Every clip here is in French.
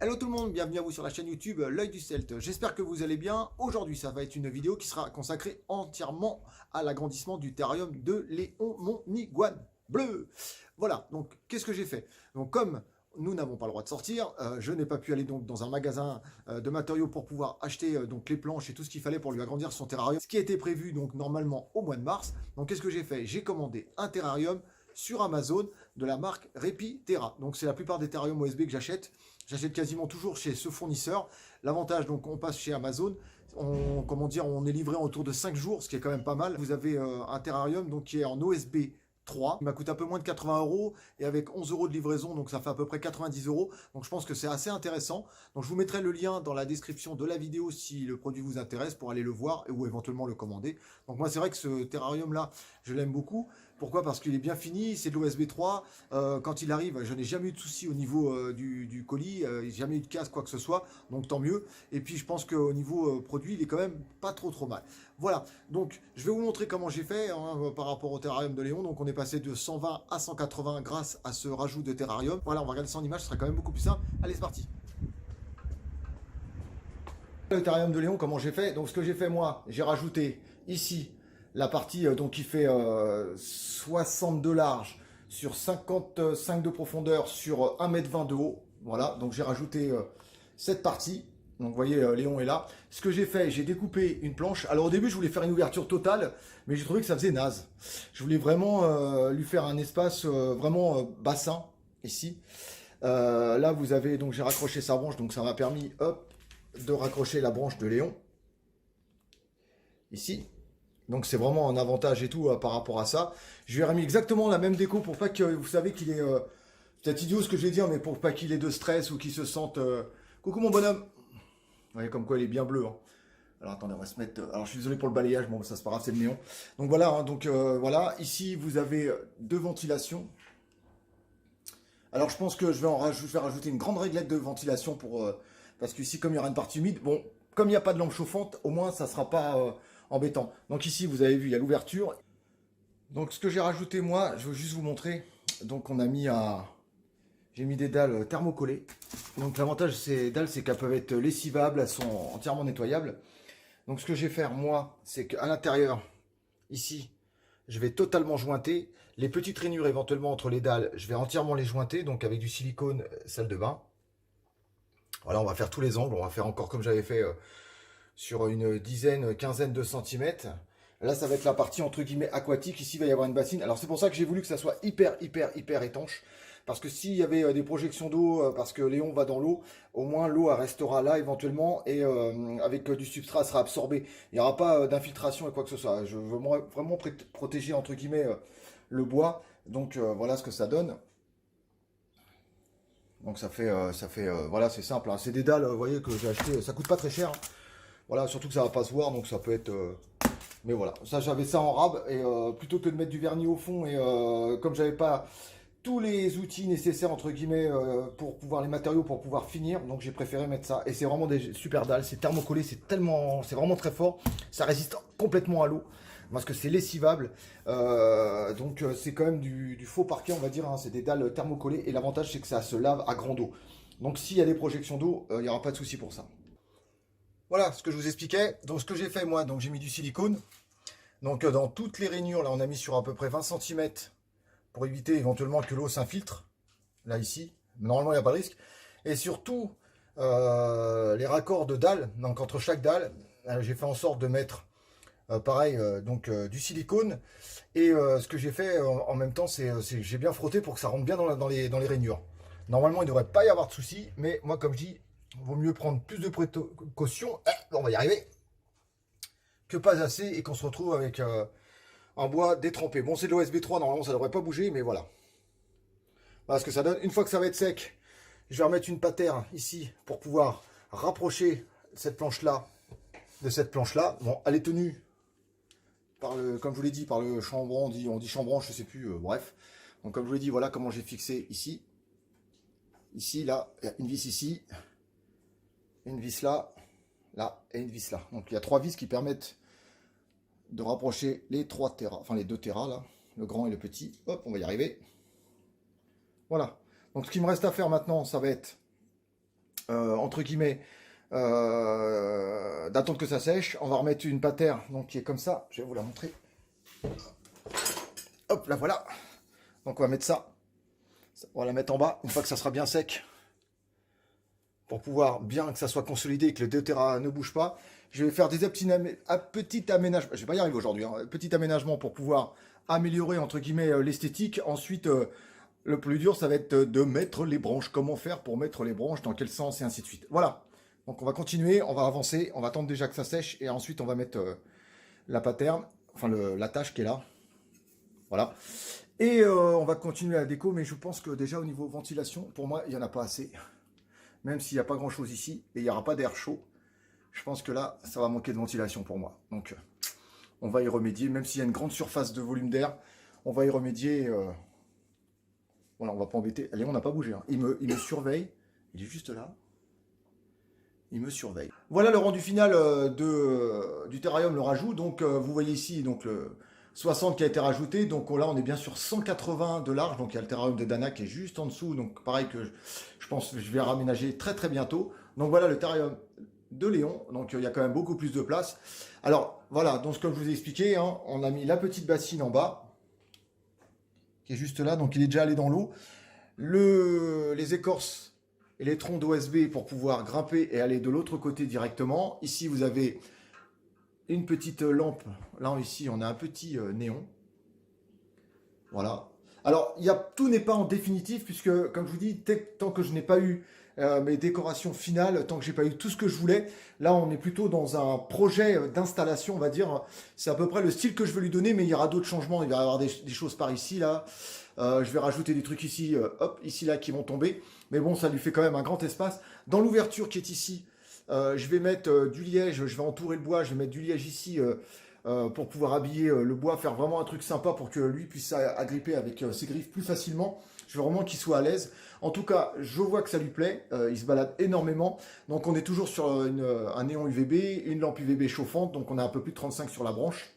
Hello tout le monde, bienvenue à vous sur la chaîne YouTube L'Oeil du Celte. J'espère que vous allez bien. Aujourd'hui, ça va être une vidéo qui sera consacrée entièrement à l'agrandissement du terrarium de Léon, mon iguane bleu. Voilà, donc qu'est-ce que j'ai fait? Donc comme nous n'avons pas le droit de sortir, je n'ai pas pu aller donc dans un magasin de matériaux pour pouvoir acheter donc les planches et tout ce qu'il fallait pour lui agrandir son terrarium. Ce qui était prévu donc normalement au mois de mars. Donc qu'est-ce que j'ai fait? J'ai commandé un terrarium sur Amazon de la marque Repiterra. Donc c'est la plupart des terrariums OSB que j'achète. J'achète quasiment toujours chez ce fournisseur. L'avantage, donc on passe chez Amazon, on est livré en autour de 5 jours, ce qui est quand même pas mal. Vous avez un terrarium donc, qui est en OSB 3. Il m'a coûté un peu moins de 80 € et avec 11 € de livraison, donc ça fait à peu près 90 €. Donc je pense que c'est assez intéressant. Donc je vous mettrai le lien dans la description de la vidéo si le produit vous intéresse pour aller le voir ou éventuellement le commander. Donc moi c'est vrai que ce terrarium là, je l'aime beaucoup. Pourquoi? Parce qu'il est bien fini, c'est de l'OSB 3. Quand il arrive, je n'ai jamais eu de soucis au niveau du colis, jamais eu de casse, quoi que ce soit, donc tant mieux. Et puis je pense qu'au niveau produit, il est quand même pas trop mal. Voilà, donc je vais vous montrer comment j'ai fait par rapport au terrarium de Léon. Donc on est passé de 120 à 180 grâce à ce rajout de terrarium. Voilà, on va regarder ça en image, ce sera quand même beaucoup plus simple. Allez, c'est parti. Le terrarium de Léon, comment j'ai fait? Donc ce que j'ai fait moi, j'ai rajouté ici la partie donc qui fait 60 de large sur 55 de profondeur sur 1,20 m de haut. Voilà, donc j'ai rajouté cette partie. Donc vous voyez, Léon est là. Ce que j'ai fait, j'ai découpé une planche. Alors au début, je voulais faire une ouverture totale, mais j'ai trouvé que ça faisait naze. Je voulais vraiment lui faire un espace vraiment bassin, ici. Là, vous avez, donc j'ai raccroché sa branche, donc ça m'a permis, hop, de raccrocher la branche de Léon. Ici. Donc c'est vraiment un avantage et tout par rapport à ça. Je lui ai remis exactement la même déco pour pas que vous savez qu'il est peut-être idiot ce que je vais dire, mais pour pas qu'il ait de stress ou qu'il se sente. Coucou mon bonhomme. Vous voyez comme quoi il est bien bleu. Hein. Alors attendez, on va se mettre. Alors je suis désolé pour le balayage, bon ça c'est pas grave, c'est le néon. Donc voilà, hein, donc voilà. Ici vous avez deux ventilations. Alors je pense que je vais rajouter une grande réglette de ventilation pour parce qu'ici comme il y aura une partie humide, bon comme il n'y a pas de lampe chauffante, au moins ça sera pas embêtant. Donc ici, vous avez vu, il y a l'ouverture. Donc ce que j'ai rajouté moi, je veux juste vous montrer. Donc on a mis j'ai mis des dalles thermocollées. Donc l'avantage de ces dalles, c'est qu'elles peuvent être lessivables, elles sont entièrement nettoyables. Donc ce que je vais faire moi, c'est qu'à l'intérieur, ici, je vais totalement jointer. Les petites rainures éventuellement entre les dalles, je vais entièrement les jointer. Donc avec du silicone, salle de bain. Voilà, on va faire tous les angles. On va faire encore comme j'avais fait sur une dizaine, quinzaine de centimètres. Là, ça va être la partie entre guillemets aquatique. Ici, il va y avoir une bassine. Alors, c'est pour ça que j'ai voulu que ça soit hyper étanche. Parce que s'il y avait des projections d'eau, parce que Léon va dans l'eau, au moins l'eau restera là éventuellement et avec du substrat, elle sera absorbée. Il n'y aura pas d'infiltration et quoi que ce soit. Je veux vraiment protéger entre guillemets le bois. Donc, voilà ce que ça donne. Donc, ça fait voilà, c'est simple. Hein. C'est des dalles, vous voyez, que j'ai acheté. Ça coûte pas très cher. Hein. Voilà, surtout que ça va pas se voir, donc ça peut être... Mais voilà, ça j'avais ça en rab, et plutôt que de mettre du vernis au fond, et comme j'avais pas tous les outils nécessaires, entre guillemets, pour pouvoir, les matériaux pour pouvoir finir, donc j'ai préféré mettre ça. Et c'est vraiment des super dalles, c'est thermocollé, c'est vraiment très fort, ça résiste complètement à l'eau, parce que c'est lessivable, donc c'est quand même du faux parquet, on va dire, hein, c'est des dalles thermocollées, et l'avantage c'est que ça se lave à grande eau. Donc s'il y a des projections d'eau, il n'y aura pas de souci pour ça. Voilà ce que je vous expliquais. Donc ce que j'ai fait moi, donc j'ai mis du silicone. Donc dans toutes les rainures, là on a mis sur à peu près 20 cm pour éviter éventuellement que l'eau s'infiltre. Là ici, normalement il n'y a pas de risque. Et surtout les raccords de dalles, donc entre chaque dalle, j'ai fait en sorte de mettre pareil du silicone. Et ce que j'ai fait en même temps, c'est j'ai bien frotté pour que ça rentre bien dans les rainures. Normalement il ne devrait pas y avoir de souci, mais moi comme je dis, vaut mieux prendre plus de précautions, on va y arriver, que pas assez et qu'on se retrouve avec un bois détrempé. Bon, c'est de l'OSB 3, normalement ça devrait pas bouger, mais voilà. Voilà ce que ça donne. Une fois que ça va être sec, je vais remettre une patère ici pour pouvoir rapprocher cette planche-là de cette planche-là. Bon, elle est tenue par le, comme je vous l'ai dit, par le chambranle, on dit chambranle, je sais plus, bref. Donc comme je vous l'ai dit, voilà comment j'ai fixé ici. Ici, là, il y a une vis ici. Une vis là, là et une vis là. Donc il y a trois vis qui permettent de rapprocher les trois terras, enfin les deux terras là, le grand et le petit. Hop, on va y arriver. Voilà. Donc ce qu'il me reste à faire maintenant, ça va être entre guillemets, d'attendre que ça sèche. On va remettre une patère, donc qui est comme ça. Je vais vous la montrer. Hop, là voilà. Donc on va mettre ça. On va la mettre en bas, une fois que ça sera bien sec. Pour pouvoir bien que ça soit consolidé et que le doTERRA ne bouge pas. Je vais faire des petits aménagements. Je vais pas y arriver aujourd'hui. Hein, petit aménagement pour pouvoir améliorer, entre guillemets, l'esthétique. Ensuite, le plus dur, ça va être de mettre les branches. Comment faire pour mettre les branches, dans quel sens, et ainsi de suite. Voilà. Donc on va continuer, on va avancer. On va attendre déjà que ça sèche. Et ensuite, on va mettre la paterne, enfin la tâche qui est là. Voilà. Et on va continuer la déco. Mais je pense que déjà, au niveau ventilation, pour moi, il n'y en a pas assez. Même s'il n'y a pas grand chose ici, et il n'y aura pas d'air chaud, je pense que là, ça va manquer de ventilation pour moi. Donc, on va y remédier, même s'il y a une grande surface de volume d'air, on va y remédier. Voilà, on va pas embêter. Allez, on n'a pas bougé. Hein. Il me surveille, il est juste là. Il me surveille. Voilà le rendu final du terrarium, le rajout. Donc, vous voyez ici, donc le 60 qui a été rajouté. Donc là, on est bien sur 180 de large. Donc, il y a le terrarium de Dana qui est juste en dessous. Donc, pareil que je pense que je vais raménager très très bientôt. Donc, voilà le terrarium de Léon. Donc, il y a quand même beaucoup plus de place. Alors, voilà. Donc, comme je vous ai expliqué, hein, on a mis la petite bassine en bas qui est juste là. Donc, il est déjà allé dans l'eau. Les écorces et les troncs d'OSB pour pouvoir grimper et aller de l'autre côté directement. Ici, vous avez une petite lampe. Là, ici, on a un petit néon. Voilà. Alors, tout n'est pas en définitif, puisque, comme je vous dis, tant que je n'ai pas eu mes décorations finales, tant que j'ai pas eu tout ce que je voulais, là, on est plutôt dans un projet d'installation, on va dire. C'est à peu près le style que je veux lui donner, mais il y aura d'autres changements. Il va y avoir des choses par ici, là. Je vais rajouter des trucs ici, hop, ici, là, qui vont tomber. Mais bon, ça lui fait quand même un grand espace. Dans l'ouverture qui est ici, je vais mettre du liège, je vais entourer le bois, je vais mettre du liège ici pour pouvoir habiller le bois, faire vraiment un truc sympa pour que lui puisse agripper avec ses griffes plus facilement. Je veux vraiment qu'il soit à l'aise. En tout cas, je vois que ça lui plaît, il se balade énormément. Donc on est toujours sur un néon UVB, une lampe UVB chauffante, donc on a un peu plus de 35 sur la branche.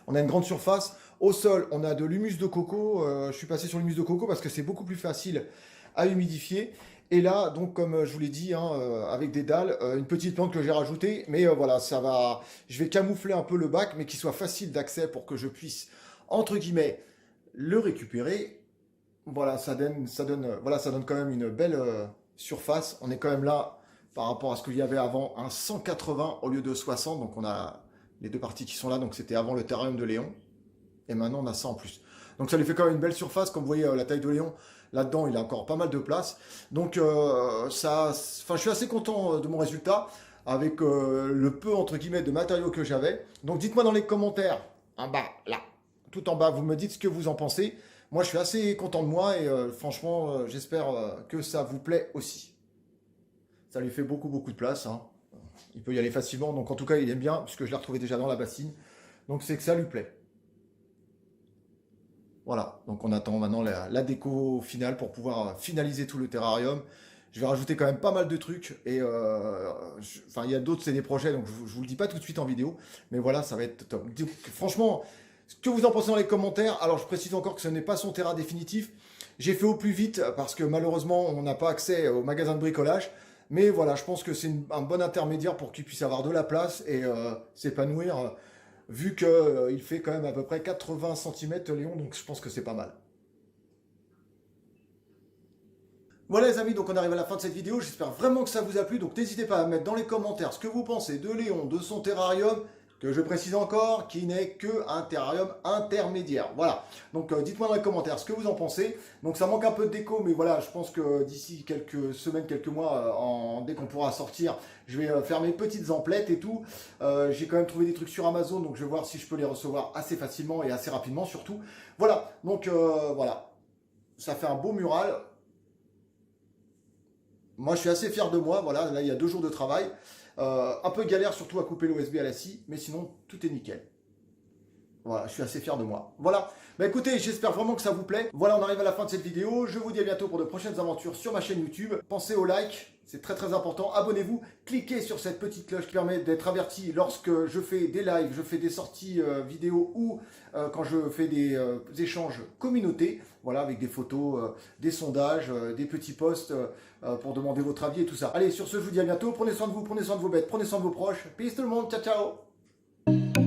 On a une grande surface. Au sol, on a de l'humus de coco. Je suis passé sur l'humus de coco parce que c'est beaucoup plus facile à humidifier. Et là, donc comme je vous l'ai dit, hein, avec des dalles, une petite plante que j'ai rajoutée. Mais voilà, ça va. Je vais camoufler un peu le bac, mais qu'il soit facile d'accès pour que je puisse, entre guillemets, le récupérer. Voilà, ça donne quand même une belle surface. On est quand même là, par rapport à ce qu'il y avait avant, un 180 au lieu de 60. Donc on a les deux parties qui sont là. Donc c'était avant le terrarium de Léon. Et maintenant on a ça en plus. Donc ça lui fait quand même une belle surface. Comme vous voyez, la taille de Léon, là-dedans, il a encore pas mal de place. Donc je suis assez content de mon résultat avec le peu, entre guillemets, de matériaux que j'avais. Donc dites-moi dans les commentaires, en bas, là, tout en bas, vous me dites ce que vous en pensez. Moi, je suis assez content de moi et franchement, j'espère que ça vous plaît aussi. Ça lui fait beaucoup, beaucoup de place. Hein. Il peut y aller facilement. Donc en tout cas, il aime bien puisque je l'ai retrouvé déjà dans la bassine. Donc c'est que ça lui plaît. Voilà, donc on attend maintenant la déco finale pour pouvoir finaliser tout le terrarium. Je vais rajouter quand même pas mal de trucs et il y a d'autres, c'est des projets, donc je vous le dis pas tout de suite en vidéo, mais voilà, ça va être top. Franchement, ce que vous en pensez dans les commentaires. Alors je précise encore que ce n'est pas son terrain définitif. J'ai fait au plus vite parce que malheureusement on n'a pas accès au magasin de bricolage. Mais voilà, je pense que c'est un bon intermédiaire pour qu'il puisse avoir de la place et s'épanouir. Vu qu'il fait quand même à peu près 80 cm Léon, donc je pense que c'est pas mal. Voilà les amis, donc on arrive à la fin de cette vidéo, j'espère vraiment que ça vous a plu, donc n'hésitez pas à mettre dans les commentaires ce que vous pensez de Léon, de son terrarium, que je précise encore, qui n'est qu'un terrarium intermédiaire. Voilà, donc dites-moi dans les commentaires ce que vous en pensez. Donc ça manque un peu de déco, mais voilà, je pense que d'ici quelques semaines, quelques mois, dès qu'on pourra sortir, je vais faire mes petites emplettes et tout. J'ai quand même trouvé des trucs sur Amazon, donc je vais voir si je peux les recevoir assez facilement et assez rapidement surtout. Voilà, donc voilà, ça fait un beau mural. Moi, je suis assez fier de moi. Voilà, là, il y a 2 jours de travail. Un peu galère, surtout à couper l'OSB à la scie, mais sinon, tout est nickel. Voilà, je suis assez fier de moi. Voilà. Bah écoutez, j'espère vraiment que ça vous plaît. Voilà, on arrive à la fin de cette vidéo. Je vous dis à bientôt pour de prochaines aventures sur ma chaîne YouTube. Pensez au like, c'est très très important. Abonnez-vous, cliquez sur cette petite cloche qui permet d'être averti lorsque je fais des lives, je fais des sorties vidéo ou quand je fais des échanges communautés. Voilà, avec des photos, des sondages, des petits posts pour demander votre avis et tout ça. Allez, sur ce, je vous dis à bientôt. Prenez soin de vous, prenez soin de vos bêtes, prenez soin de vos proches. Peace tout le monde, ciao ciao.